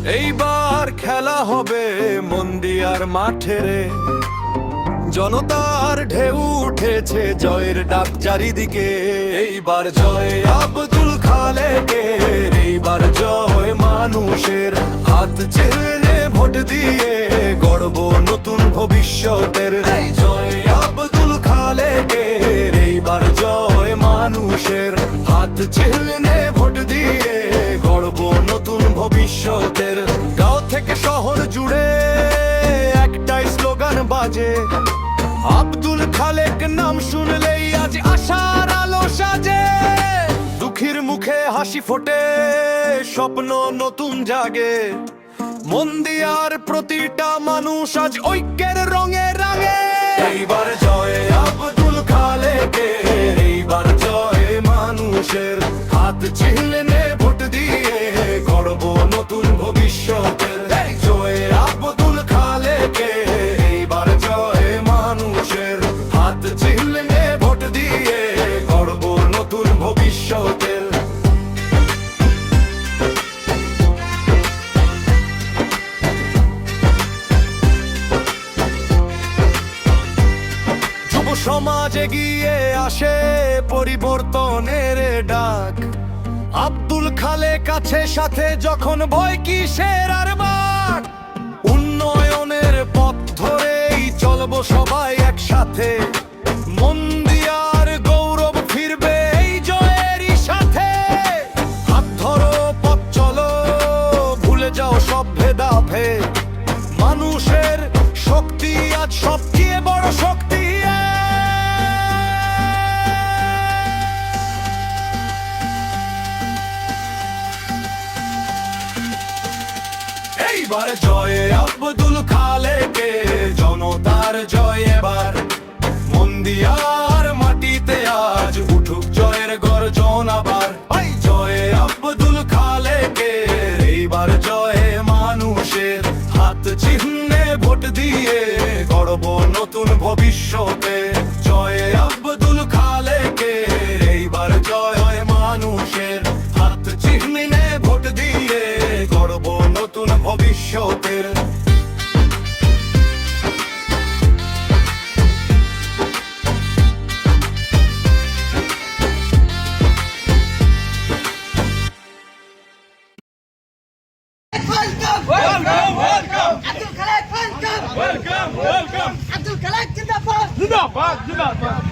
এইবার খেলা হবে মন্দিয়ার মাঠে রে, জনতার ঢেউ উঠেছে জয়ের ডাক চারিদিকে। এইবার জয় আব্দুল খালেকের, এইবার জয় মানুষের, হাত ছেড়ে ভোট দিয়ে গড়ব নতুন ভবিষ্যতের। এই জয় আব্দুল খালেকের, এইবার জয় মানুষের, হাত ছেড়ে ভোট দিয়ে গড়ব নতুন ভবিষ্যতের। গাঁও থেকে শহর জুড়ে একটাই স্লোগান বাজে, আব্দুল খালেক নাম শুনলেই আজ আশার আলো সাজে। দুঃখীর মুখে হাসি ফোটে, স্বপ্ন নতুন জাগে, মন্দিয়ার প্রতিটা মানুষ আজ ঐক্যের রঙে রাঙে। এইবার জয় আব্দুল খালেকের, এইবার জয় মানুষের, হাত ছিলনে ভোট দিয়ে গড়ব নতুন ভবিষ্যতের। জয় আব্দুল খালেকের, এইবার জয় মানুষের, হাত ছিলনে ভোট দিয়ে গড়ব নতুন ভবিষ্যতের। যুব সমাজ এগিয়ে আসে, পরিবর্তনের ডাক, আব্দুল খালেক আছে সাথে, যখন ভয় কিসের আর বাক। উন্নয়নের পথ ধরেই চলবো সবাই একসাথে, মন্দিয়ার গৌরব ফিরবে এই জয়েরই সাথে। হাত ধরো পথ চলো, ভুলে যাও সব ভেদাভেদ, মানুষের শক্তি আজ সবচেয়ে বড় শক্তি। এইবার জয় আব্দুল খালেকে, জনতার জয় এবার, মন্দিয়ার মাটিতে আজ উঠুক জয়ের গর্জন আবার। জয় আব্দুল খালেকে, এইবার জয় মানুষের, হাত চিহ্নে ভোট দিয়ে গড়ব নতুন ভবিষ্যতে। জয় আব্দুল খালেকে, এইবার জয় মানুষের, হাত চিহ্নে ভোট দিয়ে গড়ব নতুন ভবিষ্যতের। Abdul Khalek, welcome! Abdul Khalek, Zindabad!